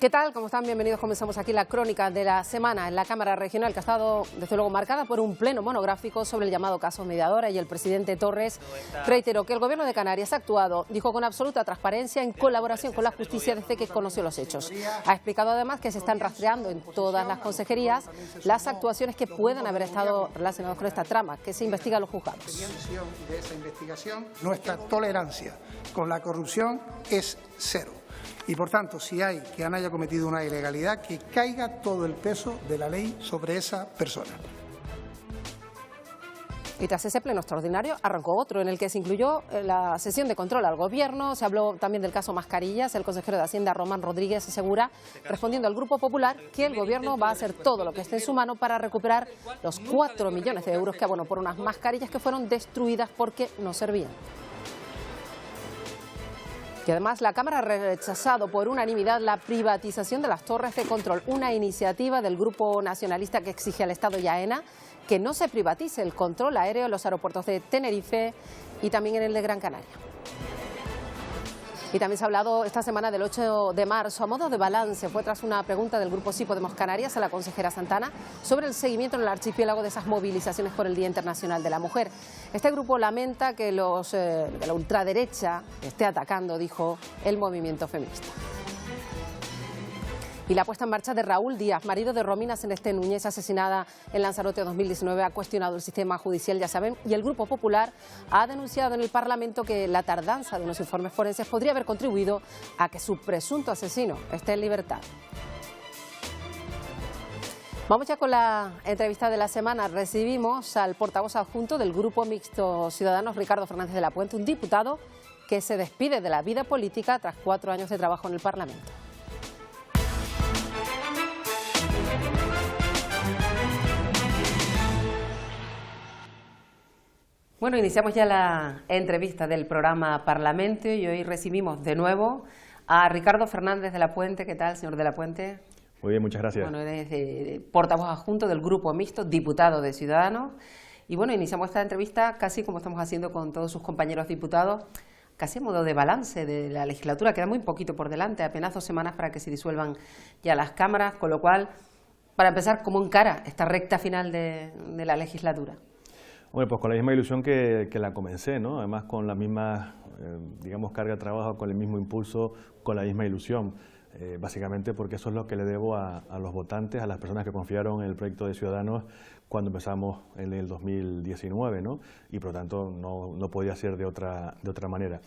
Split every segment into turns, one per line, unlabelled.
¿Qué tal? ¿Cómo están? Bienvenidos. Comenzamos aquí la crónica de la semana en la Cámara Regional, que ha estado, desde luego, marcada por un pleno monográfico sobre el llamado caso Mediadora, y el presidente Torres reiteró que el Gobierno de Canarias ha actuado, dijo, con absoluta transparencia en colaboración con la justicia desde que conoció los hechos. Ha explicado además que se están rastreando en todas las consejerías las actuaciones que puedan haber estado relacionadas con esta trama, que se investiga a los juzgados.
De esa investigación, nuestra tolerancia con la corrupción es cero. Y, por tanto, si hay quien haya cometido una ilegalidad, que caiga todo el peso de la ley sobre esa persona.
Y tras ese pleno extraordinario arrancó otro en el que se incluyó la sesión de control al Gobierno. Se habló también del caso Mascarillas. El consejero de Hacienda, Román Rodríguez, asegura, respondiendo al Grupo Popular, que el Gobierno va a hacer todo lo que esté en su mano para recuperar los 4 millones de euros que abonó por unas mascarillas que fueron destruidas porque no servían. Y además la Cámara ha rechazado por unanimidad la privatización de las torres de control, una iniciativa del Grupo Nacionalista que exige al Estado y a AENA que no se privatice el control aéreo en los aeropuertos de Tenerife y también en el de Gran Canaria. Y también se ha hablado esta semana del 8 de marzo. A modo de balance, fue tras una pregunta del Grupo Sí Podemos Canarias a la consejera Santana sobre el seguimiento en el archipiélago de esas movilizaciones por el Día Internacional de la Mujer. Este grupo lamenta que de la ultraderecha esté atacando, dijo, el movimiento feminista. Y la puesta en marcha de Raúl Díaz, marido de Romina Celeste Núñez, asesinada en Lanzarote 2019, ha cuestionado el sistema judicial, ya saben, y el Grupo Popular ha denunciado en el Parlamento que la tardanza de unos informes forenses podría haber contribuido a que su presunto asesino esté en libertad. Vamos ya con la entrevista de la semana. Recibimos al portavoz adjunto del Grupo Mixto Ciudadanos, Ricardo Fernández de la Puente, un diputado que se despide de la vida política tras 4 años de trabajo en el Parlamento. Bueno, iniciamos ya la entrevista del programa Parlamento y hoy recibimos de nuevo a Ricardo Fernández de la Puente. ¿Qué tal, señor de la Puente?
Muy bien, muchas gracias.
Bueno, eres portavoz adjunto del Grupo Mixto, diputado de Ciudadanos. Y bueno, iniciamos esta entrevista casi como estamos haciendo con todos sus compañeros diputados, casi a modo de balance de la legislatura. Queda muy poquito por delante, apenas 2 semanas para que se disuelvan ya las cámaras, con lo cual, para empezar, ¿cómo encara esta recta final de la legislatura?
Bueno, pues con la misma ilusión que la comencé, ¿no? Además con la misma, digamos, carga de trabajo, con el mismo impulso, con la misma ilusión. Básicamente porque eso es lo que le debo a los votantes, a las personas que confiaron en el proyecto de Ciudadanos cuando empezamos en el 2019, ¿no? Y por lo tanto no podía ser de otra manera.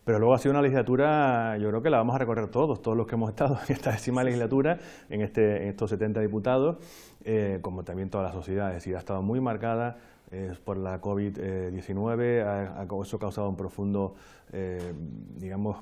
Pero luego ha sido una legislatura, yo creo que la vamos a recorrer todos los que hemos estado en esta 10ª legislatura, en estos 70 diputados, como también toda la sociedad. Es decir, ha estado muy marcada por la COVID-19, eso ha causado un profundo, digamos,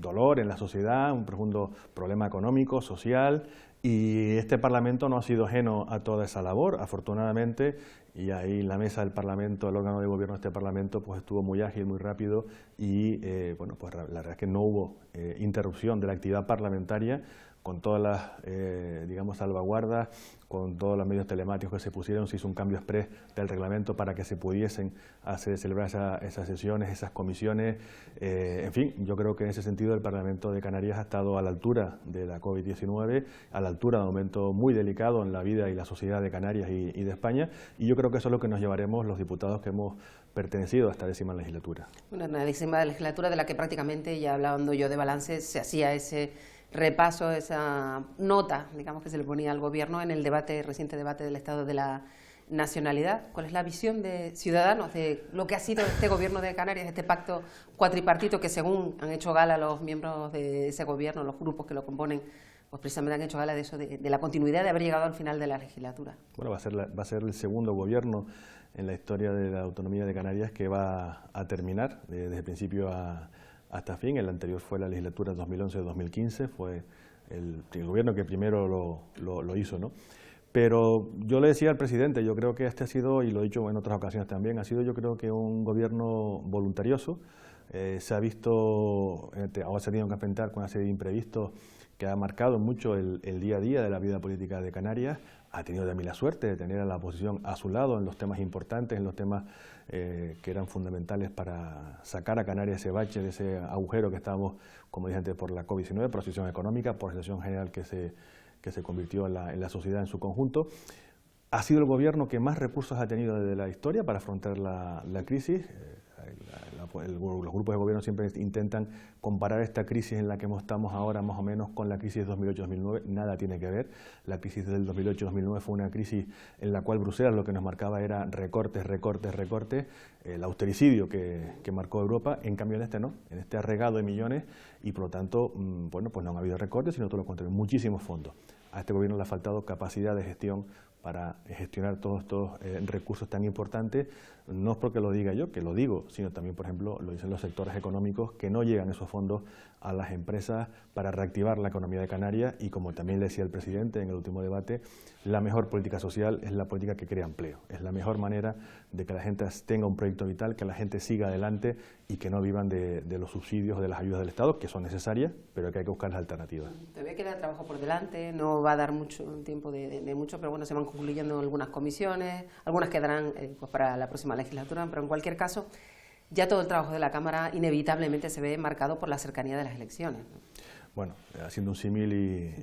dolor en la sociedad, un profundo problema económico, social, y este Parlamento no ha sido ajeno a toda esa labor, afortunadamente, y ahí la mesa del Parlamento, el órgano de gobierno de este Parlamento, pues estuvo muy ágil, muy rápido, y bueno, pues la verdad es que no hubo interrupción de la actividad parlamentaria, con todas las, digamos, salvaguardas, con todos los medios telemáticos que se pusieron. Se hizo un cambio exprés del reglamento para que se pudiesen celebrar esas sesiones, esas comisiones. En fin, yo creo que en ese sentido el Parlamento de Canarias ha estado a la altura de la COVID-19, a la altura de un momento muy delicado en la vida y la sociedad de Canarias y de España, y yo creo que eso es lo que nos llevaremos los diputados que hemos pertenecido a esta 10ª legislatura.
Una 10ª legislatura de la que prácticamente, ya hablando yo de balance, se hacía ese repaso, esa nota, digamos, que se le ponía al Gobierno en el reciente debate del Estado de la Nacionalidad. ¿Cuál es la visión de Ciudadanos de lo que ha sido este Gobierno de Canarias, este pacto cuatripartito que, según han hecho gala los miembros de ese Gobierno, los grupos que lo componen, pues precisamente han hecho gala de eso, de la continuidad de haber llegado al final de la legislatura? Bueno,
va a ser el segundo Gobierno en la historia de la autonomía de Canarias que va a terminar desde el principio hasta fin. El anterior fue la legislatura 2011-2015, fue el gobierno que primero lo hizo, ¿no? Pero yo le decía al presidente, yo creo que este ha sido, y lo he dicho en otras ocasiones también, ha sido yo creo que un gobierno voluntarioso. Se ha visto, ahora se ha tenido que enfrentar con una serie de imprevistos que ha marcado mucho el día a día de la vida política de Canarias. ha tenido también la suerte de tener a la oposición a su lado en los temas importantes, en los temas que eran fundamentales para sacar a Canarias ese bache, de ese agujero que estábamos, como dije antes, por la COVID-19, por la situación económica, por la situación general que se convirtió en la sociedad en su conjunto. Ha sido el gobierno que más recursos ha tenido desde la historia para afrontar la crisis. Los grupos de gobierno siempre intentan comparar esta crisis en la que estamos ahora más o menos con la crisis de 2008-2009, nada tiene que ver. La crisis del 2008-2009 fue una crisis en la cual Bruselas lo que nos marcaba era recortes, recortes, recortes, el austericidio que marcó Europa. En cambio en este no, en este ha regado de millones y por lo tanto, bueno, pues no han habido recortes, sino todo lo contrario, muchísimos fondos. A este gobierno le ha faltado capacidad de gestión para gestionar todos estos recursos tan importantes. No es porque lo diga yo, que lo digo, sino también, por ejemplo, lo dicen los sectores económicos, que no llegan esos fondos a las empresas para reactivar la economía de Canarias y, como también le decía el presidente en el último debate, la mejor política social es la política que crea empleo. Es la mejor manera de que la gente tenga un proyecto vital, que la gente siga adelante y que no vivan de los subsidios o de las ayudas del Estado, que son necesarias, pero que hay que buscar las alternativas.
Todavía queda trabajo por delante, no va a dar mucho tiempo de mucho, pero bueno, se van concluyendo algunas comisiones, algunas quedarán pues para la próxima legislatura, pero en cualquier caso, ya todo el trabajo de la Cámara inevitablemente se ve marcado por la cercanía de las elecciones, ¿no?
Bueno, haciendo un símil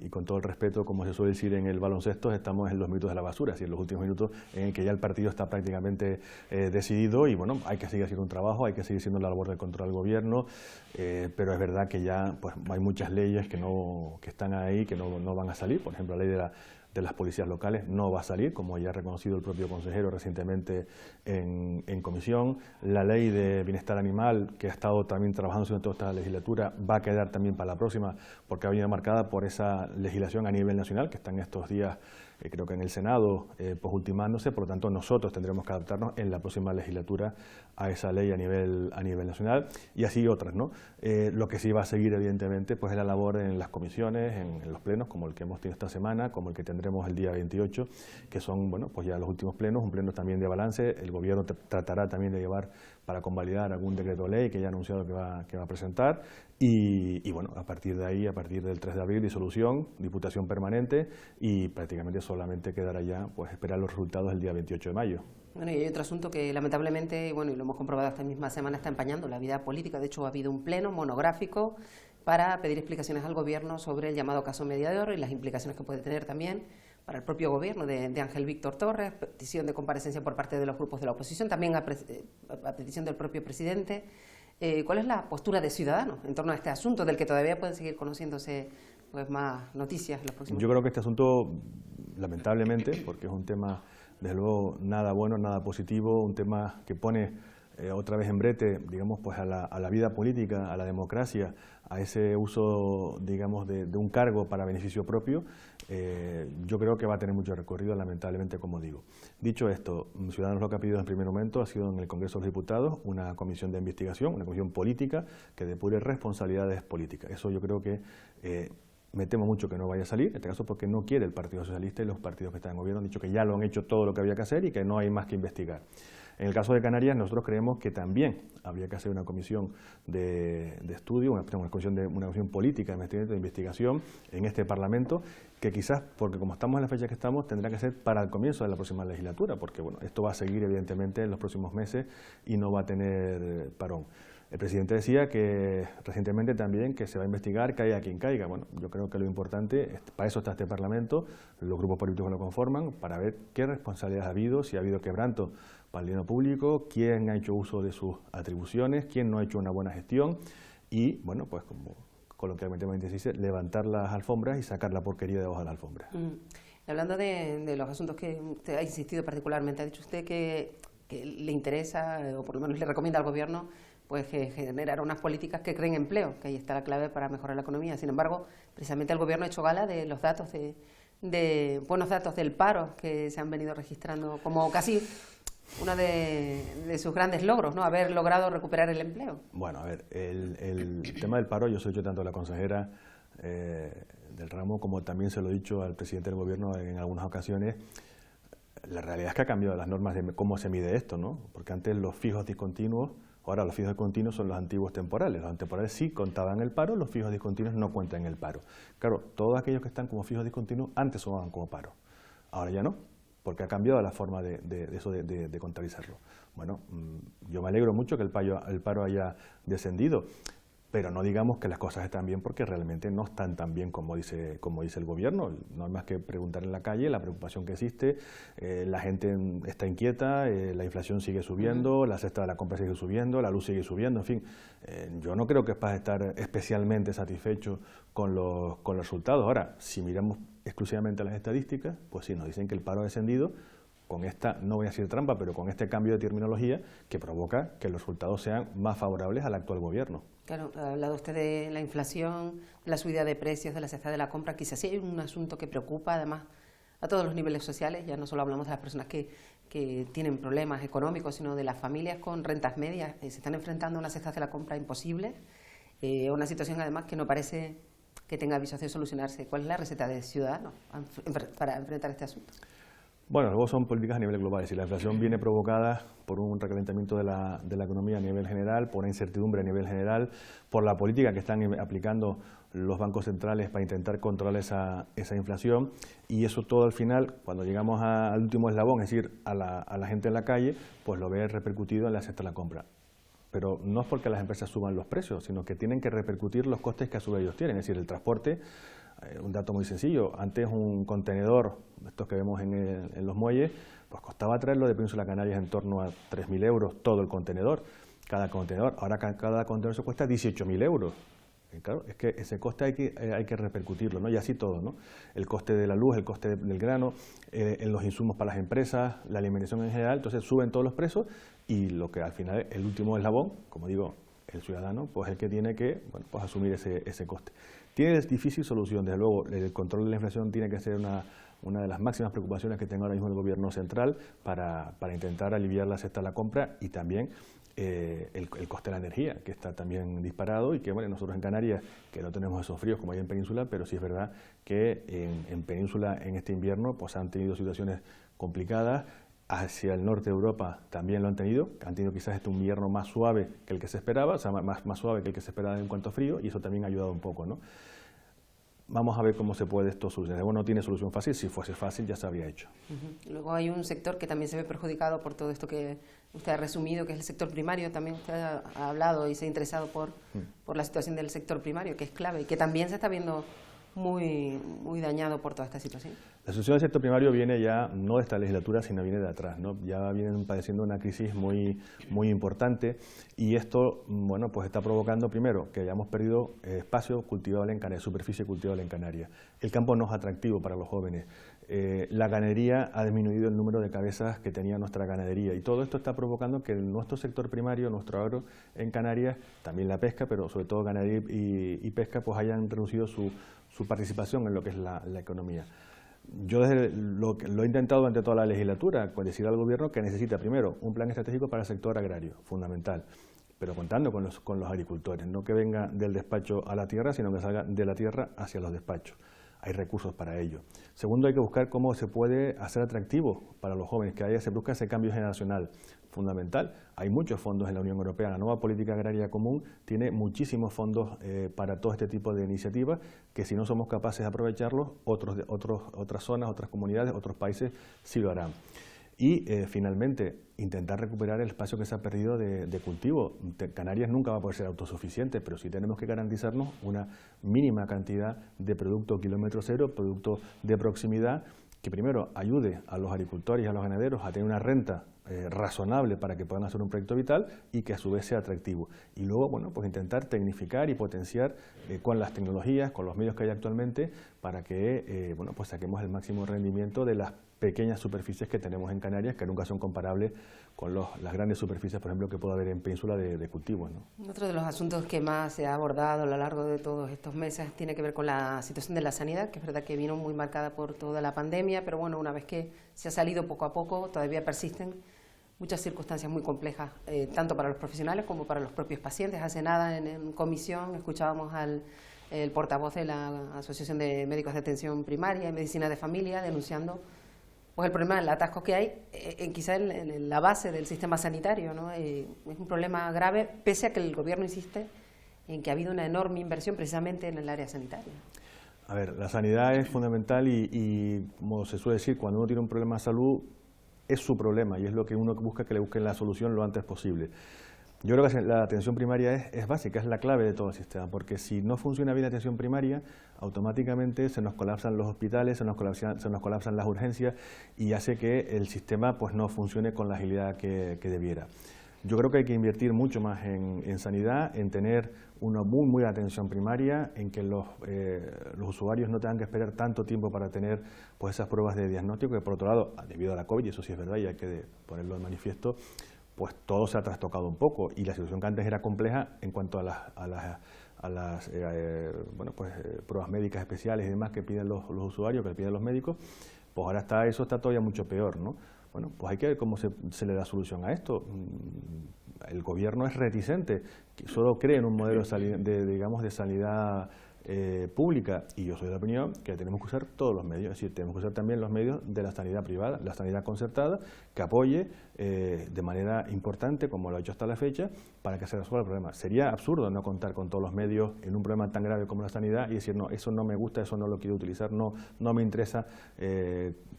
y con todo el respeto, como se suele decir en el baloncesto, estamos en los minutos de la basura, en los últimos minutos en el que ya el partido está prácticamente decidido y bueno, hay que seguir haciendo un trabajo, hay que seguir haciendo la labor de control del gobierno, pero es verdad que ya pues, hay muchas leyes que están ahí, que no van a salir. Por ejemplo, la ley de las policías locales no va a salir, como ya ha reconocido el propio consejero recientemente en comisión. La ley de bienestar animal, que ha estado también trabajando durante toda esta legislatura, va a quedar también para la próxima, porque ha venido marcada por esa legislación a nivel nacional, que está en estos días, creo que en el Senado, pues ultimándose. Por lo tanto, nosotros tendremos que adaptarnos en la próxima legislatura a esa ley a nivel nacional, y así otras, ¿no? Lo que sí va a seguir, evidentemente, pues es la labor en las comisiones, en los plenos, como el que hemos tenido esta semana, como el que tendremos el día 28, que son, bueno, pues ya los últimos plenos, un pleno también de balance. El gobierno tratará también de llevar para convalidar algún decreto de ley que ya ha anunciado que va a presentar, y bueno, a partir de ahí, a partir del 3 de abril, disolución, diputación permanente, y prácticamente solamente quedará ya pues esperar los resultados del día 28 de mayo.
Bueno, y hay otro asunto que lamentablemente, bueno, y lo hemos comprobado esta misma semana, está empañando la vida política. De hecho, ha habido un pleno monográfico para pedir explicaciones al Gobierno sobre el llamado caso Mediador y las implicaciones que puede tener también para el propio Gobierno de Ángel Víctor Torres, petición de comparecencia por parte de los grupos de la oposición, también a petición del propio presidente. ¿Cuál es la postura de Ciudadanos en torno a este asunto, del que todavía pueden seguir conociéndose pues, más noticias en los próximos días?
Yo creo que este asunto, lamentablemente, porque es un tema, desde luego, nada bueno, nada positivo, un tema que pone otra vez en brete, digamos, pues a la vida política, a la democracia, a ese uso, digamos, de un cargo para beneficio propio, yo creo que va a tener mucho recorrido, lamentablemente, como digo. Dicho esto, Ciudadanos lo que ha pedido en primer momento ha sido en el Congreso de los Diputados una comisión de investigación, una comisión política que depure responsabilidades políticas. Eso yo creo que me temo mucho que no vaya a salir, en este caso porque no quiere el Partido Socialista, y los partidos que están en gobierno han dicho que ya lo han hecho todo lo que había que hacer y que no hay más que investigar. En el caso de Canarias, nosotros creemos que también habría que hacer una comisión de estudio, una comisión política de investigación en este Parlamento, que quizás, porque como estamos en la fecha que estamos, tendrá que ser para el comienzo de la próxima legislatura, porque bueno, esto va a seguir evidentemente en los próximos meses y no va a tener parón. El presidente decía que recientemente también que se va a investigar, caiga quien caiga. Bueno, yo creo que lo importante, para eso está este Parlamento, los grupos políticos que lo conforman, para ver qué responsabilidades ha habido, si ha habido quebranto para el dinero público, quién ha hecho uso de sus atribuciones, quién no ha hecho una buena gestión y, bueno, pues como coloquialmente se dice, levantar las alfombras y sacar la porquería de debajo de las alfombras.
Hablando de los asuntos que usted ha insistido particularmente, ha dicho usted que le interesa, o por lo menos le recomienda al Gobierno, pues generar unas políticas que creen empleo, que ahí está la clave para mejorar la economía. Sin embargo, precisamente el Gobierno ha hecho gala de los datos buenos datos del paro que se han venido registrando como casi uno de sus grandes logros, ¿no? Haber logrado recuperar el empleo.
Bueno, a ver, el tema del paro, yo se lo he dicho tanto a la consejera del ramo como también se lo he dicho al presidente del Gobierno en algunas ocasiones. La realidad es que ha cambiado las normas de cómo se mide esto, ¿no? Porque antes los fijos discontinuos, ahora los fijos discontinuos son los antiguos temporales. Los temporales sí contaban el paro, los fijos discontinuos no cuentan el paro. Claro, todos aquellos que están como fijos discontinuos antes sonaban como paro. Ahora ya no, porque ha cambiado la forma de contabilizarlo. Bueno, yo me alegro mucho que el paro haya descendido, pero no digamos que las cosas están bien porque realmente no están tan bien como dice el gobierno. No hay más que preguntar en la calle la preocupación que existe, la gente está inquieta, la inflación sigue subiendo, la cesta de la compra sigue subiendo, la luz sigue subiendo, en fin. Yo no creo que es para estar especialmente satisfecho con los resultados. Ahora, si miramos exclusivamente las estadísticas, pues sí, nos dicen que el paro ha descendido, con esta, no voy a decir trampa, pero con este cambio de terminología que provoca que los resultados sean más favorables al actual gobierno.
Claro, ha hablado usted de la inflación, de la subida de precios, de la cesta de la compra, quizás sí hay un asunto que preocupa además a todos los niveles sociales, ya no solo hablamos de las personas que tienen problemas económicos, sino de las familias con rentas medias, se están enfrentando a una cesta de la compra imposible, una situación además que no parece que tenga visos de solucionarse. ¿Cuál es la receta de Ciudadanos para enfrentar este asunto?
Bueno, luego son políticas a nivel global. Si la inflación viene provocada por un recalentamiento de la economía a nivel general, por una incertidumbre a nivel general, por la política que están aplicando los bancos centrales para intentar controlar esa inflación, y eso todo al final, cuando llegamos al último eslabón, es decir, a la gente en la calle, pues lo ve repercutido en la cesta de la compra. Pero no es porque las empresas suban los precios, sino que tienen que repercutir los costes que a su vez ellos tienen, es decir, el transporte. Un dato muy sencillo, antes un contenedor, estos que vemos en los muelles, pues costaba traerlo de Península Canarias en torno a 3.000 euros todo el contenedor, cada contenedor. Ahora cada contenedor se cuesta 18.000 euros. Y claro, es que ese coste hay que repercutirlo, ¿no? Y así todo, ¿no? El coste de la luz, el coste del grano, en los insumos para las empresas, la alimentación en general, entonces suben todos los precios y lo que al final el último eslabón, como digo, el ciudadano, pues es el que tiene que pues asumir ese coste. Tiene difícil solución, desde luego, el control de la inflación tiene que ser una de las máximas preocupaciones que tenga ahora mismo el Gobierno central para intentar aliviar la cesta de la compra y también el coste de la energía, que está también disparado y que bueno, nosotros en Canarias, que no tenemos esos fríos como hay en Península, pero sí es verdad que en Península en este invierno pues han tenido situaciones complicadas. Hacia el norte de Europa también lo han tenido quizás un invierno más suave que el que se esperaba, o sea, más suave que el que se esperaba en cuanto a frío, y eso también ha ayudado un poco, ¿no? Vamos a ver cómo se puede esto solucionar. Bueno, no tiene solución fácil, si fuese fácil ya se habría hecho.
Luego hay un sector que también se ve perjudicado por todo esto que usted ha resumido, que es el sector primario. También usted ha hablado y se ha interesado por la situación del sector primario, que es clave y que también se está viendo muy dañado por toda esta situación.
La situación del sector primario viene ya no de esta legislatura, sino viene de atrás, ¿no? Ya vienen padeciendo una crisis muy importante y esto, bueno, pues está provocando primero que hayamos perdido espacio cultivable en Canarias, superficie cultivable en Canarias. El campo no es atractivo para los jóvenes. La ganadería ha disminuido el número de cabezas que tenía nuestra ganadería y todo esto está provocando que nuestro sector primario, nuestro agro en Canarias, también la pesca, pero sobre todo ganadería y pesca, pues hayan reducido su participación en lo que es la economía. Yo lo he intentado durante toda la legislatura, con decir al Gobierno que necesita primero un plan estratégico para el sector agrario, fundamental, pero contando con los agricultores, no que venga del despacho a la tierra, sino que salga de la tierra hacia los despachos. Hay recursos para ello. Segundo, hay que buscar cómo se puede hacer atractivo para los jóvenes, que se busca ese cambio generacional, fundamental. Hay muchos fondos en la Unión Europea, la nueva política agraria común tiene muchísimos fondos para todo este tipo de iniciativas, que si no somos capaces de aprovecharlos, otras zonas, otras comunidades, otros países sí lo harán. Y finalmente, intentar recuperar el espacio que se ha perdido de cultivo. Canarias nunca va a poder ser autosuficiente, pero sí tenemos que garantizarnos una mínima cantidad de producto kilómetro cero, producto de proximidad, que primero ayude a los agricultores y a los ganaderos a tener una renta razonable para que puedan hacer un proyecto vital y que a su vez sea atractivo. Y luego, bueno, pues intentar tecnificar y potenciar con las tecnologías, con los medios que hay actualmente, para que bueno, pues saquemos el máximo rendimiento de las pequeñas superficies que tenemos en Canarias, que nunca son comparables con las grandes superficies, por ejemplo, que puede haber en Península de cultivos, ¿no?
Otro de los asuntos que más se ha abordado a lo largo de todos estos meses tiene que ver con la situación de la sanidad, que es verdad que vino muy marcada por toda la pandemia, pero bueno, una vez que se ha salido poco a poco, todavía persisten muchas circunstancias muy complejas, tanto para los profesionales como para los propios pacientes. Hace nada en comisión escuchábamos el portavoz de la Asociación de Médicos de Atención Primaria y Medicina de Familia denunciando pues el problema del atasco que hay quizá en la base del sistema sanitario, ¿no? Es un problema grave, pese a que el Gobierno insiste en que ha habido una enorme inversión precisamente en el área sanitaria.
A ver, la sanidad es fundamental y como se suele decir, cuando uno tiene un problema de salud, es su problema y es lo que uno busca, que le busquen la solución lo antes posible. Yo creo que la atención primaria es básica, es la clave de todo el sistema, porque si no funciona bien la atención primaria, automáticamente se nos colapsan los hospitales, se nos colapsan las urgencias y hace que el sistema pues no funcione con la agilidad que debiera. Yo creo que hay que invertir mucho más en sanidad, en tener una muy buena atención primaria, en que los usuarios no tengan que esperar tanto tiempo para tener pues esas pruebas de diagnóstico, que por otro lado, debido a la COVID, y eso sí es verdad y hay que ponerlo de manifiesto, pues todo se ha trastocado un poco y la situación que antes era compleja en cuanto a las pruebas médicas especiales y demás que piden los usuarios, que piden los médicos, pues ahora eso está todavía mucho peor, ¿no? Bueno, pues hay que ver cómo se le da solución a esto. El gobierno es reticente, solo cree en un modelo de sanidad pública, y yo soy de la opinión que tenemos que usar todos los medios, es decir, tenemos que usar también los medios de la sanidad privada, la sanidad concertada, que apoye de manera importante, como lo ha hecho hasta la fecha, para que se resuelva el problema. Sería absurdo no contar con todos los medios en un problema tan grave como la sanidad y decir, no, eso no me gusta, eso no lo quiero utilizar, no me interesa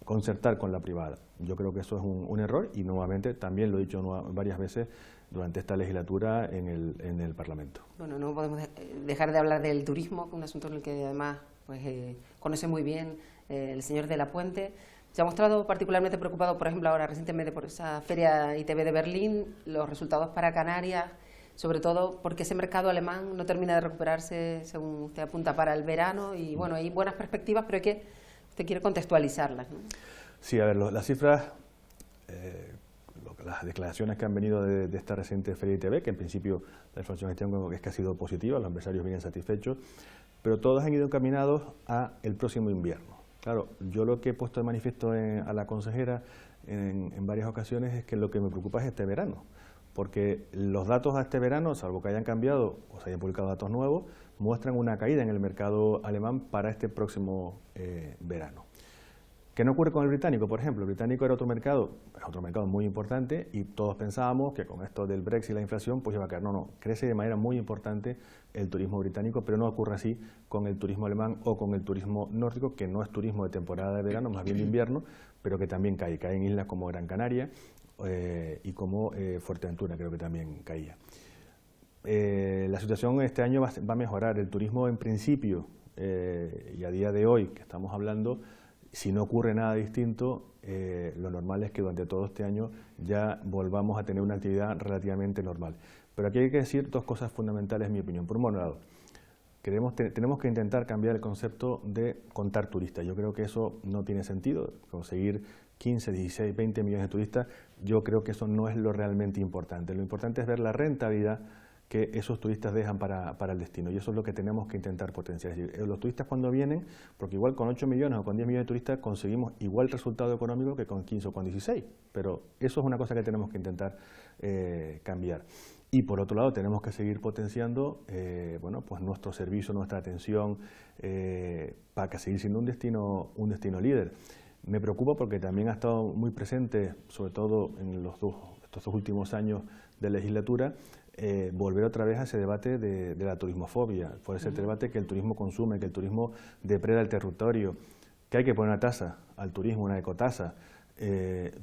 concertar con la privada. Yo creo que eso es un error y nuevamente también lo he dicho varias veces durante esta legislatura en el Parlamento.
Bueno, no podemos dejar de hablar del turismo, un asunto en el que además pues, conoce muy bien el señor de la Puente. Se ha mostrado particularmente preocupado, por ejemplo, ahora recientemente por esa Feria ITB de Berlín, los resultados para Canarias, sobre todo porque ese mercado alemán no termina de recuperarse, según usted apunta, para el verano, y bueno, hay buenas perspectivas, pero usted quiere contextualizarlas, ¿no?
Sí, a ver, las cifras, las declaraciones que han venido de esta reciente Feria ITB, que en principio la información que tengo es que ha sido positiva, los empresarios vienen satisfechos, pero todos han ido encaminados a el próximo invierno. Claro, yo lo que he puesto de manifiesto a la consejera en varias ocasiones es que lo que me preocupa es este verano, porque los datos a este verano, salvo que hayan cambiado o se hayan publicado datos nuevos, muestran una caída en el mercado alemán para este próximo verano. ¿Qué no ocurre con el británico? Por ejemplo, el británico era otro mercado muy importante y todos pensábamos que con esto del Brexit y la inflación pues iba a caer. No, crece de manera muy importante el turismo británico, pero no ocurre así con el turismo alemán o con el turismo nórdico, que no es turismo de temporada de verano, más bien de invierno, pero que también cae en islas como Gran Canaria y como Fuerteventura, creo que también caía. La situación este año va a mejorar. El turismo en principio y a día de hoy que estamos hablando, si no ocurre nada distinto, lo normal es que durante todo este año ya volvamos a tener una actividad relativamente normal. Pero aquí hay que decir dos cosas fundamentales, en mi opinión. Por un lado, tenemos que intentar cambiar el concepto de contar turistas. Yo creo que eso no tiene sentido. Conseguir 15, 16, 20 millones de turistas, yo creo que eso no es lo realmente importante. Lo importante es ver la rentabilidad que esos turistas dejan para el destino, y eso es lo que tenemos que intentar potenciar. Es decir, los turistas cuando vienen, porque igual con 8 millones o con 10 millones de turistas conseguimos igual resultado económico que con 15 o con 16, pero eso es una cosa que tenemos que intentar cambiar. Y por otro lado tenemos que seguir potenciando pues nuestro servicio, nuestra atención, para que seguir siendo un destino líder. Me preocupa porque también ha estado muy presente, sobre todo en estos dos últimos años de legislatura, volver otra vez a ese debate de la turismofobia, por ese debate que el turismo consume, que el turismo depreda el territorio, que hay que poner una tasa al turismo, una ecotasa.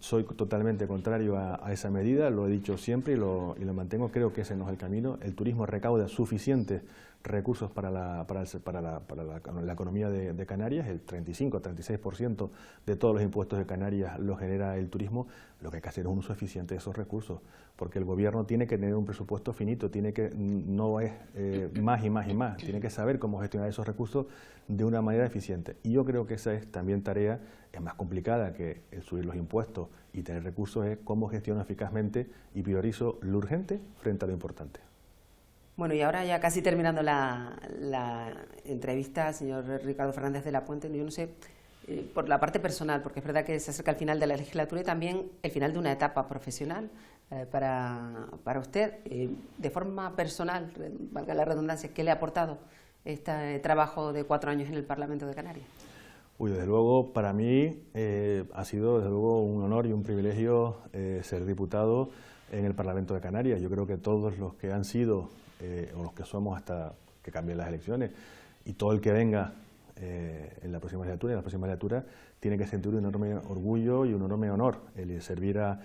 Soy totalmente contrario a esa medida, lo he dicho siempre y lo mantengo, creo que ese no es el camino. El turismo recauda suficientes recursos para la economía de Canarias, el 35-36% de todos los impuestos de Canarias lo genera el turismo. Lo que hay que hacer es un uso eficiente de esos recursos, porque el gobierno tiene que tener un presupuesto finito, no es más y más y más, tiene que saber cómo gestionar esos recursos de una manera eficiente. Y yo creo que esa es también tarea, es más complicada que el subir los impuestos y tener recursos, es cómo gestiono eficazmente y priorizo lo urgente frente a lo importante.
Bueno, y ahora ya casi terminando la entrevista, señor Ricardo Fernández de la Puente, yo no sé, por la parte personal, porque es verdad que se acerca el final de la legislatura y también el final de una etapa profesional para usted. De forma personal, valga la redundancia, ¿qué le ha aportado este trabajo de 4 años en el Parlamento de Canarias?
Desde luego, para mí ha sido desde luego un honor y un privilegio ser diputado en el Parlamento de Canarias. Yo creo que todos los que han sido o los que somos hasta que cambien las elecciones y todo el que venga en la próxima legislatura, y en la próxima legislatura tiene que sentir un enorme orgullo y un enorme honor el servir a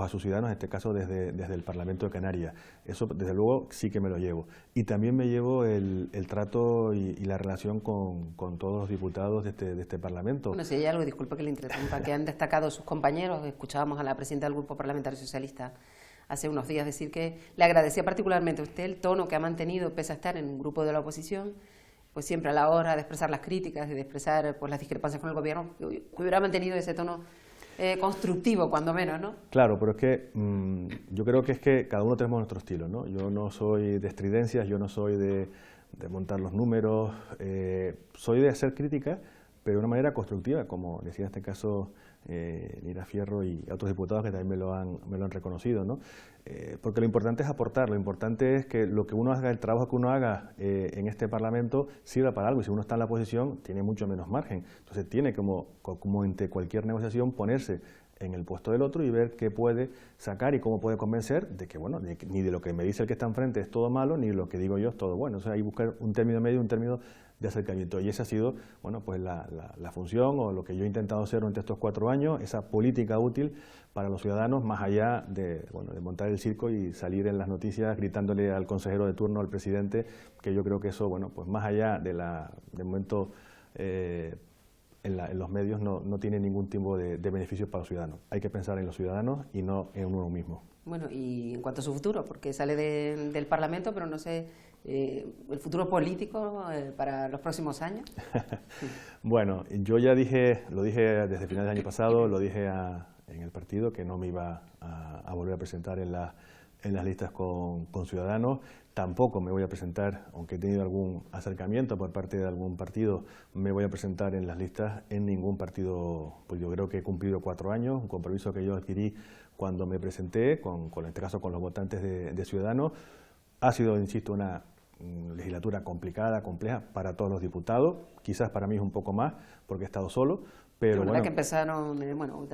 sus ciudadanos, en este caso desde el Parlamento de Canarias. Eso, desde luego, sí que me lo llevo. Y también me llevo el trato y la relación con todos los diputados de este Parlamento.
Bueno, si hay algo, disculpe que le interrumpa, que han destacado sus compañeros, escuchábamos a la presidenta del Grupo Parlamentario Socialista hace unos días decir que le agradecía particularmente a usted el tono que ha mantenido, pese a estar en un grupo de la oposición, pues siempre a la hora de expresar las críticas y de expresar pues las discrepancias con el gobierno, que hubiera mantenido ese tono constructivo, cuando menos, ¿no?
Claro, pero es que yo creo que es que cada uno tenemos nuestro estilo, ¿no? Yo no soy de estridencias, yo no soy de montar los números, soy de hacer críticas, pero de una manera constructiva, como decía en este caso Lira Fierro y otros diputados que también me lo han reconocido, ¿no? Porque lo importante es aportar, lo importante es que lo que uno haga, el trabajo que uno haga en este Parlamento sirva para algo, y si uno está en la oposición tiene mucho menos margen, entonces tiene como entre cualquier negociación ponerse en el puesto del otro y ver qué puede sacar y cómo puede convencer de que, bueno, ni de lo que me dice el que está enfrente es todo malo, ni lo que digo yo es todo bueno. O sea, hay que buscar un término medio, un término de acercamiento. Y esa ha sido, bueno, pues la función, o lo que yo he intentado hacer durante estos 4 años, esa política útil para los ciudadanos, más allá de montar el circo y salir en las noticias gritándole al consejero de turno, al presidente, que yo creo que eso, bueno, pues más allá de momento en los medios no tiene ningún tipo de beneficio para los ciudadanos. Hay que pensar en los ciudadanos y no en uno mismo.
Bueno, y en cuanto a su futuro, porque sale del Parlamento, pero no sé, el futuro político para los próximos años.
Bueno, yo ya lo dije desde finales del año pasado, lo dije en el partido, que no me iba a volver a presentar en las listas con Ciudadanos. Tampoco me voy a presentar, aunque he tenido algún acercamiento por parte de algún partido, me voy a presentar en las listas en ningún partido. Pues yo creo que he cumplido 4 años, un compromiso que yo adquirí cuando me presenté, en este caso con los votantes de Ciudadanos. Ha sido, insisto, una legislatura complicada, compleja para todos los diputados, quizás para mí es un poco más, porque he estado solo. Pero
bueno,
bueno,
que empezaron,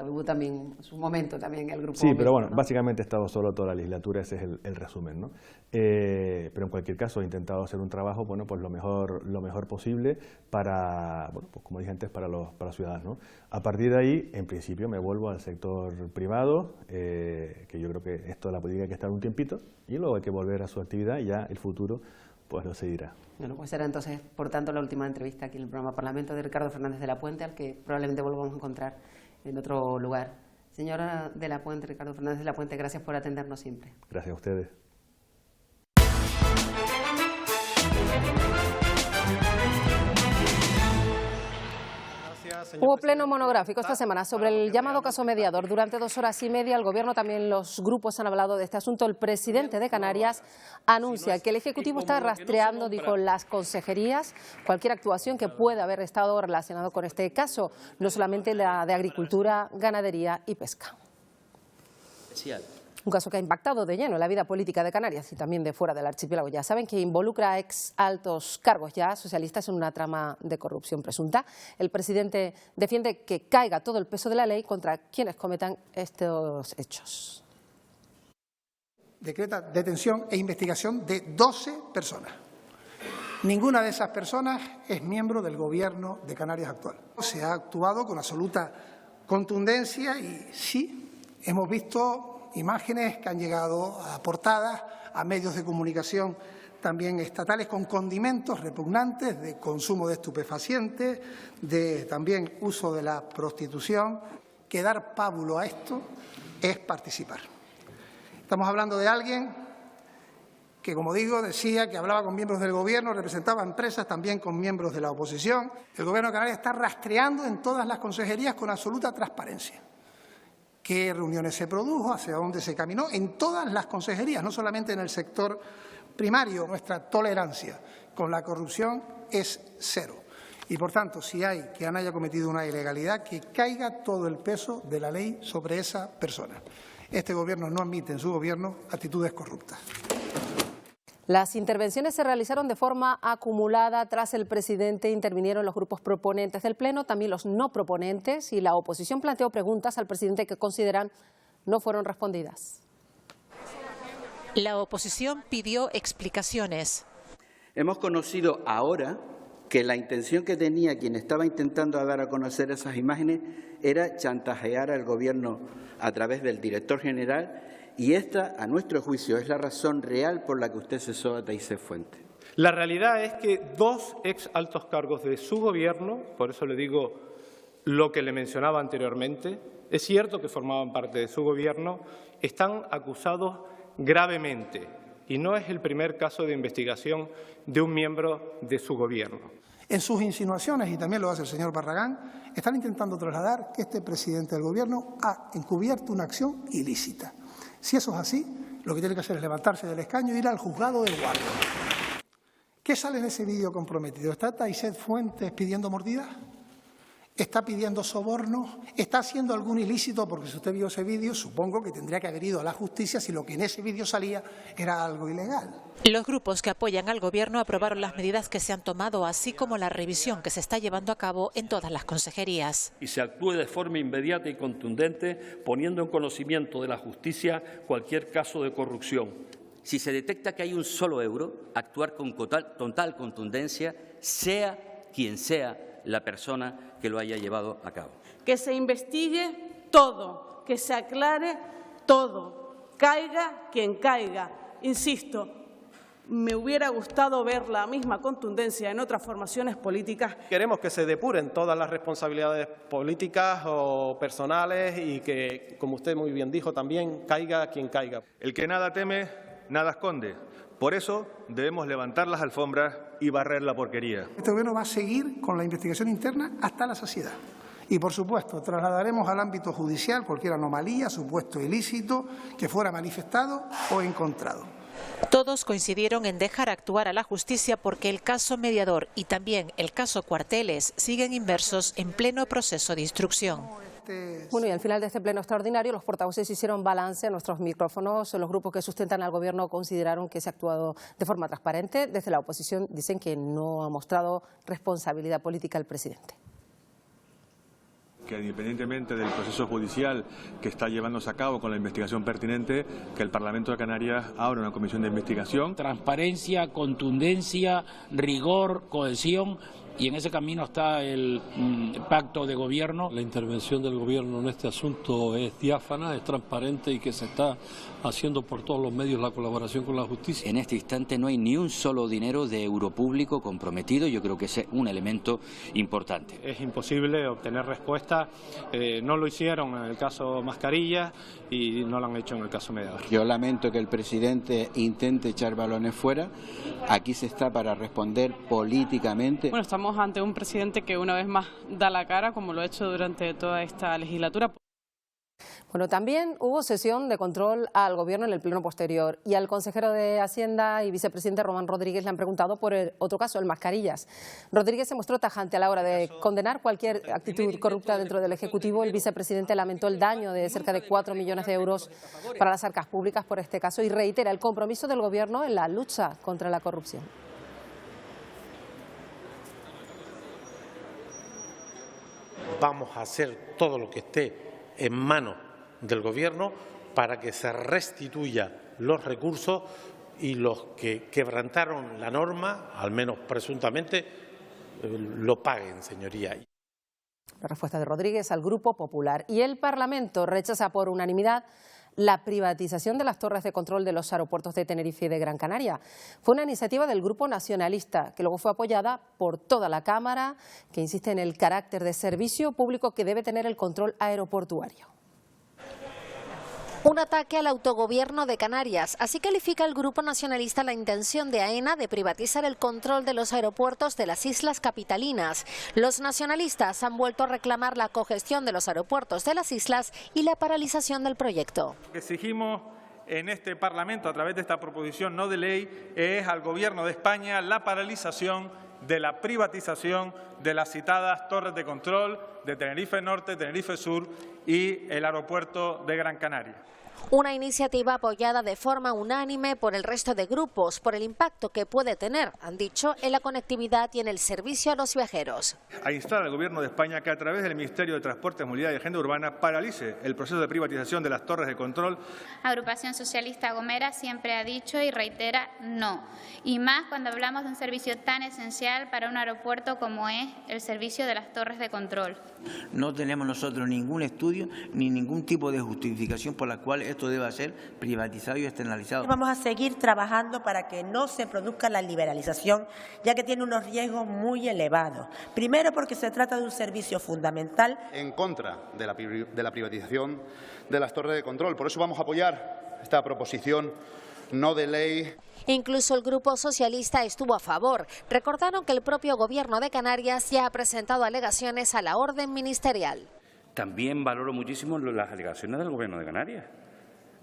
hubo también su momento también el grupo.
Sí, pero bueno,
¿no?
Básicamente he estado solo toda la legislatura, ese es el resumen, ¿no? Pero en cualquier caso he intentado hacer un trabajo, bueno, pues lo mejor posible para, bueno, pues como dije antes, para los ciudadanos, ¿no? A partir de ahí, en principio, me vuelvo al sector privado, que yo creo que esto de la política hay que estar un tiempito, y luego hay que volver a su actividad y ya el futuro pues lo seguirá.
Bueno, pues será entonces, por tanto, la última entrevista aquí en el programa Parlamento de Ricardo Fernández de la Puente, al que probablemente volvamos a encontrar en otro lugar. Señora de la Puente, Ricardo Fernández de la Puente, gracias por atendernos siempre.
Gracias a ustedes.
Hubo pleno monográfico esta semana sobre el llamado caso Mediador. Durante 2 horas y media el Gobierno, también los grupos han hablado de este asunto. El presidente de Canarias anuncia que el Ejecutivo está rastreando, dijo, las consejerías, cualquier actuación que pueda haber estado relacionado con este caso, no solamente la de Agricultura, Ganadería y Pesca. Un caso que ha impactado de lleno en la vida política de Canarias y también de fuera del archipiélago. Ya saben que involucra a ex altos cargos ya socialistas en una trama de corrupción presunta. El presidente defiende que caiga todo el peso de la ley contra quienes cometan estos hechos.
Decreta detención e investigación de 12 personas. Ninguna de esas personas es miembro del Gobierno de Canarias actual. Se ha actuado con absoluta contundencia y sí, hemos visto imágenes que han llegado a portadas, a medios de comunicación también estatales, con condimentos repugnantes de consumo de estupefacientes, de también uso de la prostitución. Que dar pábulo a esto es participar. Estamos hablando de alguien que, como digo, decía que hablaba con miembros del Gobierno, representaba empresas también con miembros de la oposición. El Gobierno de Canarias está rastreando en todas las consejerías con absoluta transparencia qué reuniones se produjo, hacia dónde se caminó, en todas las consejerías, no solamente en el sector primario. Nuestra tolerancia con la corrupción es 0. Y, por tanto, si hay quien haya cometido una ilegalidad, que caiga todo el peso de la ley sobre esa persona. Este Gobierno no admite en su Gobierno actitudes corruptas.
Las intervenciones se realizaron de forma acumulada. Tras el presidente intervinieron los grupos proponentes del Pleno, también los no proponentes, y la oposición planteó preguntas al presidente que consideran no fueron respondidas.
La oposición pidió explicaciones.
Hemos conocido ahora
que la intención que tenía quien estaba intentando dar a conocer esas imágenes era chantajear al Gobierno a través del director general, y esta, a nuestro juicio, es la razón real por la que usted cesó a Taisés Fuentes.
La realidad es que dos ex altos cargos de su Gobierno, por eso le digo lo que le mencionaba anteriormente, es cierto que formaban parte de su Gobierno, están acusados gravemente, y no es el primer caso de investigación de un miembro de su Gobierno.
En sus insinuaciones, y también lo hace el señor Barragán, están intentando trasladar que este presidente del Gobierno ha encubierto una acción ilícita. Si eso es así, lo que tiene que hacer es levantarse del escaño e ir al juzgado de guardia. ¿Qué sale en ese vídeo comprometido? ¿Está Taisés Fuentes pidiendo mordidas? ¿Está pidiendo sobornos? ¿Está haciendo algún ilícito? Porque si usted vio ese vídeo, supongo que tendría que haber ido a la justicia si lo que en ese vídeo salía era algo ilegal.
Los grupos que apoyan al Gobierno aprobaron las medidas que se han tomado, así como la revisión que se está llevando a cabo en todas las consejerías.
Y se actúe de forma inmediata y contundente, poniendo en conocimiento de la justicia cualquier caso de corrupción.
Si se detecta que hay un solo euro, actuar con total contundencia, sea quien sea la persona que lo haya llevado a cabo.
Que se investigue todo, que se aclare todo, caiga quien caiga. Insisto, me hubiera gustado ver la misma contundencia en otras formaciones políticas.
Queremos que se depuren todas las responsabilidades políticas o personales y que, como usted muy bien dijo, también caiga quien caiga.
El que nada teme, nada esconde. Por eso debemos levantar las alfombras y barrer la porquería.
Este Gobierno va a seguir con la investigación interna hasta la saciedad. Y, por supuesto, trasladaremos al ámbito judicial cualquier anomalía, supuesto ilícito, que fuera manifestado o encontrado.
Todos coincidieron en dejar actuar a la justicia porque el caso Mediador y también el caso Cuarteles siguen inmersos en pleno proceso de instrucción.
Bueno, y al final de este pleno extraordinario, los portavoces hicieron balance a nuestros micrófonos. Los grupos que sustentan al Gobierno consideraron que se ha actuado de forma transparente. Desde la oposición dicen que no ha mostrado responsabilidad política el presidente.
Que independientemente del proceso judicial que está llevándose a cabo con la investigación pertinente, que el Parlamento de Canarias abra una comisión de investigación.
Transparencia, contundencia, rigor, cohesión, y en ese camino está el pacto de gobierno.
La intervención del Gobierno en este asunto es diáfana, es transparente y que se está haciendo por todos los medios la colaboración con la justicia.
En este instante no hay ni un solo dinero de euro público comprometido. Yo creo que ese es un elemento importante.
Es imposible obtener respuesta. No lo hicieron en el caso Mascarilla y no lo han hecho en el caso Mediador.
Yo lamento que el presidente intente echar balones fuera. Aquí se está para responder políticamente.
Bueno, estamos ante un presidente que una vez más da la cara, como lo ha hecho durante toda esta legislatura.
Bueno, también hubo sesión de control al Gobierno en el pleno posterior y al consejero de Hacienda y vicepresidente Román Rodríguez le han preguntado por el otro caso, el Mascarillas. Rodríguez se mostró tajante a la hora de condenar cualquier actitud corrupta dentro del Ejecutivo. El vicepresidente lamentó el daño de cerca de 4 millones de euros para las arcas públicas por este caso y reitera el compromiso del Gobierno en la lucha contra la corrupción.
Vamos a hacer todo lo que esté en manos del Gobierno para que se restituya los recursos y los que quebrantaron la norma, al menos presuntamente, lo paguen, señoría.
La respuesta de Rodríguez al Grupo Popular. Y el Parlamento rechaza por unanimidad la privatización de las torres de control de los aeropuertos de Tenerife y de Gran Canaria. Fue una iniciativa del Grupo Nacionalista, que luego fue apoyada por toda la Cámara, que insiste en el carácter de servicio público que debe tener el control aeroportuario.
Un ataque al autogobierno de Canarias. Así califica el Grupo Nacionalista la intención de AENA de privatizar el control de los aeropuertos de las islas capitalinas. Los nacionalistas han vuelto a reclamar la cogestión de los aeropuertos de las islas y la paralización del proyecto.
Lo que exigimos en este Parlamento, a través de esta proposición no de ley, es al Gobierno de España la paralización de la privatización de las citadas torres de control de Tenerife Norte, Tenerife Sur y el aeropuerto de Gran Canaria.
Una iniciativa apoyada de forma unánime por el resto de grupos por el impacto que puede tener, han dicho, en la conectividad y en el servicio a los viajeros.
A instar al Gobierno de España que a través del Ministerio de Transportes, Movilidad y Agenda Urbana paralice el proceso de privatización de las torres de control.
Agrupación Socialista Gomera siempre ha dicho y reitera no, y más cuando hablamos de un servicio tan esencial para un aeropuerto como es el servicio de las torres de control.
No tenemos nosotros ningún estudio ni ningún tipo de justificación por la cual esto deba ser privatizado y externalizado.
Vamos a seguir trabajando para que no se produzca la liberalización, ya que tiene unos riesgos muy elevados. Primero, porque se trata de un servicio fundamental.
En contra de la privatización de las torres de control. Por eso vamos a apoyar esta proposición no de ley.
Incluso el Grupo Socialista estuvo a favor. Recordaron que el propio Gobierno de Canarias ya ha presentado alegaciones a la orden ministerial.
También valoro muchísimo las alegaciones del Gobierno de Canarias,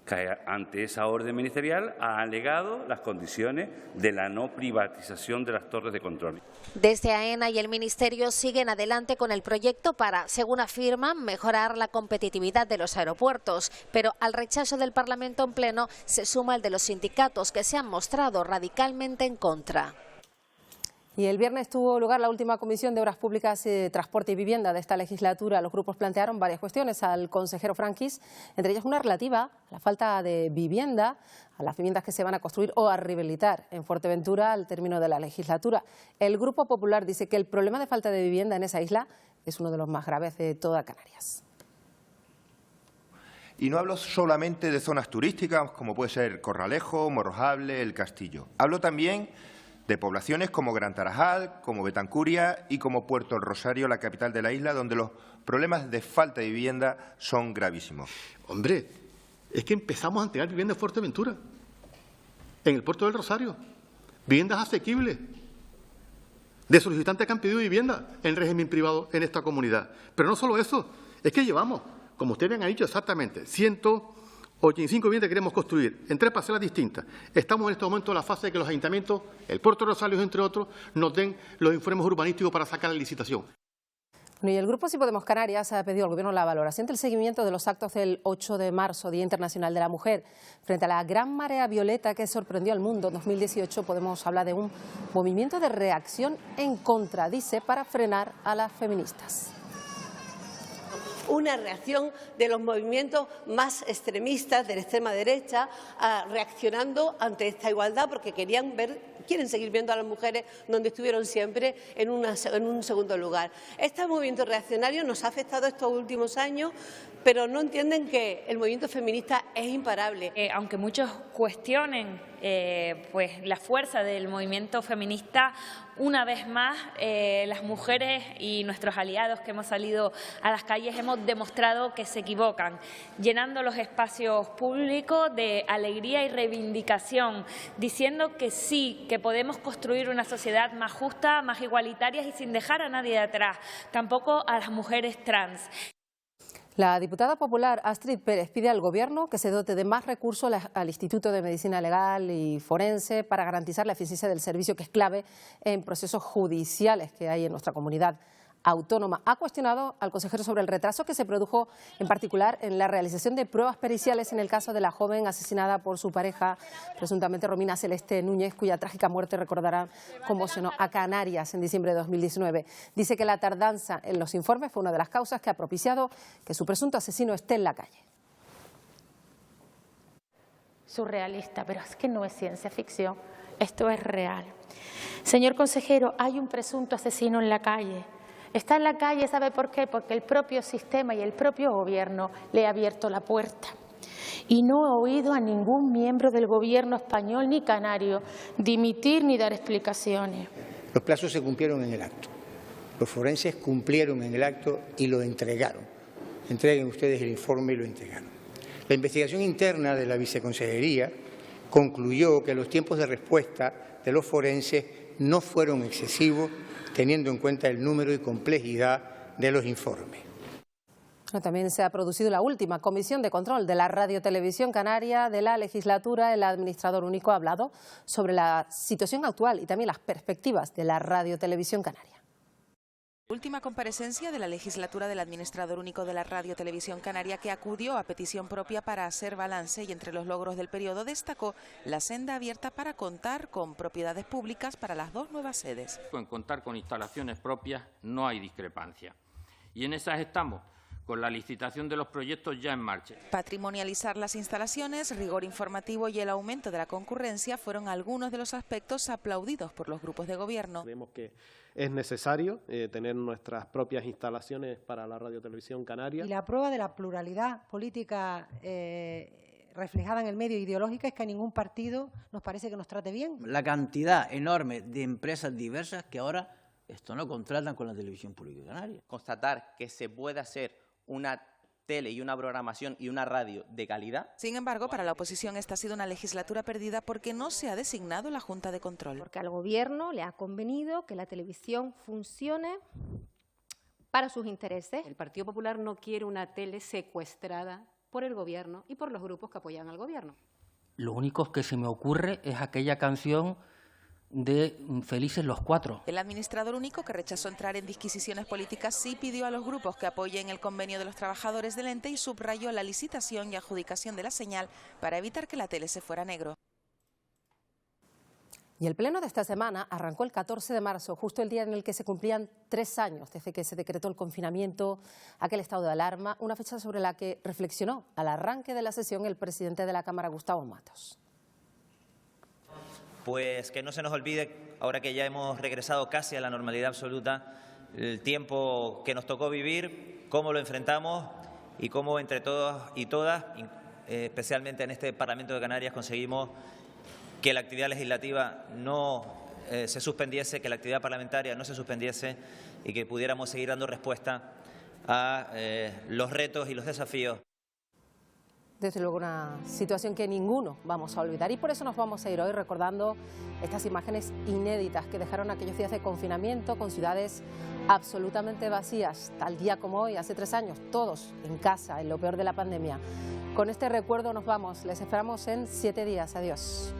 que ante esa orden ministerial ha alegado las condiciones de la no privatización de las torres de control.
Desde AENA y el Ministerio siguen adelante con el proyecto para, según afirman, mejorar la competitividad de los aeropuertos, pero al rechazo del Parlamento en pleno se suma el de los sindicatos, que se han mostrado radicalmente en contra.
Y el viernes tuvo lugar la última Comisión de Obras Públicas, Transporte y Vivienda de esta legislatura. Los grupos plantearon varias cuestiones al consejero Franquis, entre ellas una relativa a la falta de vivienda, a las viviendas que se van a construir o a rehabilitar en Fuerteventura al término de la legislatura. El Grupo Popular dice que el problema de falta de vivienda en esa isla es uno de los más graves de toda Canarias.
Y no hablo solamente de zonas turísticas como puede ser Corralejo, Morrojable, El Castillo. Hablo también de poblaciones como Gran Tarajal, como Betancuria y como Puerto El Rosario, la capital de la isla, donde los problemas de falta de vivienda son gravísimos.
Hombre, es que empezamos a entregar vivienda en Fuerteventura, en el Puerto del Rosario, viviendas asequibles, de solicitantes que han pedido vivienda en régimen privado en esta comunidad. Pero no solo eso, es que llevamos, como usted bien ha dicho exactamente, 185 viviendas que queremos construir en 3 parcelas distintas. Estamos en este momento en la fase de que los ayuntamientos, el Puerto de Rosario, entre otros, nos den los informes urbanísticos para sacar la licitación.
Y el Grupo Sí Podemos Canarias ha pedido al Gobierno la valoración del seguimiento de los actos del 8 de marzo, Día Internacional de la Mujer. Frente a la gran marea violeta que sorprendió al mundo en 2018, Podemos hablar de un movimiento de reacción en contra, dice, para frenar a las feministas.
Una reacción de los movimientos más extremistas de la extrema derecha, reaccionando ante esta igualdad porque quieren seguir viendo a las mujeres donde estuvieron siempre, en un segundo lugar. Este movimiento reaccionario nos ha afectado estos últimos años, pero no entienden que el movimiento feminista es imparable.
Aunque muchos cuestionen pues la fuerza del movimiento feminista, una vez más las mujeres y nuestros aliados que hemos salido a las calles hemos demostrado que se equivocan, llenando los espacios públicos de alegría y reivindicación, diciendo que sí, que podemos construir una sociedad más justa, más igualitaria y sin dejar a nadie atrás, tampoco a las mujeres trans.
La diputada popular Astrid Pérez pide al Gobierno que se dote de más recursos al Instituto de Medicina Legal y Forense para garantizar la eficiencia del servicio, que es clave en procesos judiciales que hay en nuestra comunidad autónoma. Ha cuestionado al consejero sobre el retraso que se produjo en particular en la realización de pruebas periciales en el caso de la joven asesinada por su pareja, presuntamente Romina Celeste Núñez, cuya trágica muerte, recordarán, conmocionó a Canarias en diciembre de 2019. Dice que la tardanza en los informes fue una de las causas que ha propiciado que su presunto asesino esté en la calle.
Surrealista, pero es que no es ciencia ficción, esto es real. Señor consejero, hay un presunto asesino en la calle. Está en la calle, ¿sabe por qué? Porque el propio sistema y el propio Gobierno le ha abierto la puerta. Y no he oído a ningún miembro del Gobierno español ni canario dimitir ni dar explicaciones.
Los plazos se cumplieron en el acto. Los forenses cumplieron en el acto y lo entregaron. Entreguen ustedes el informe y lo entregaron. La investigación interna de la viceconsejería concluyó que los tiempos de respuesta de los forenses no fueron excesivos, teniendo en cuenta el número y complejidad de los informes.
También se ha producido la última comisión de control de la Radio-Televisión Canaria de la legislatura. El administrador único ha hablado sobre la situación actual y también las perspectivas de la Radio-Televisión Canaria.
Última comparecencia de la legislatura del administrador único de la Radio Televisión Canaria, que acudió a petición propia para hacer balance, y entre los logros del periodo destacó la senda abierta para contar con propiedades públicas para las 2 nuevas sedes.
En contar con instalaciones propias no hay discrepancia. Y en esas estamos, con la licitación de los proyectos ya en marcha.
Patrimonializar las instalaciones, rigor informativo y el aumento de la concurrencia fueron algunos de los aspectos aplaudidos por los grupos de gobierno.
Creemos que es necesario tener nuestras propias instalaciones para la Radio Televisión Canaria.
Y la prueba de la pluralidad política reflejada en el medio ideológica es que a ningún partido nos parece que nos trate bien.
La cantidad enorme de empresas diversas que ahora esto no contratan con la Televisión Pública de Canarias.
Constatar que se puede hacer una tele y una programación y una radio de calidad.
Sin embargo, para la oposición esta ha sido una legislatura perdida porque no se ha designado la Junta de Control.
Porque al Gobierno le ha convenido que la televisión funcione para sus intereses.
El Partido Popular no quiere una tele secuestrada por el Gobierno y por los grupos que apoyan al Gobierno.
Lo único que se me ocurre es aquella canción de Felices los Cuatro.
El administrador único, que rechazó entrar en disquisiciones políticas, sí pidió a los grupos que apoyen el convenio de los trabajadores del ente y subrayó la licitación y adjudicación de la señal para evitar que la tele se fuera a negro.
Y el pleno de esta semana arrancó el 14 de marzo, justo el día en el que se cumplían 3 años desde que se decretó el confinamiento, aquel estado de alarma, una fecha sobre la que reflexionó al arranque de la sesión el presidente de la Cámara, Gustavo Matos.
Pues que no se nos olvide, ahora que ya hemos regresado casi a la normalidad absoluta, el tiempo que nos tocó vivir, cómo lo enfrentamos y cómo entre todos y todas, especialmente en este Parlamento de Canarias, conseguimos que la actividad legislativa no se suspendiese, que la actividad parlamentaria no se suspendiese y que pudiéramos seguir dando respuesta a los retos y los desafíos.
Desde luego una situación que ninguno vamos a olvidar, y por eso nos vamos a ir hoy recordando estas imágenes inéditas que dejaron aquellos días de confinamiento con ciudades absolutamente vacías, tal día como hoy, hace 3 años, todos en casa, en lo peor de la pandemia. Con este recuerdo nos vamos, les esperamos en 7 días. Adiós.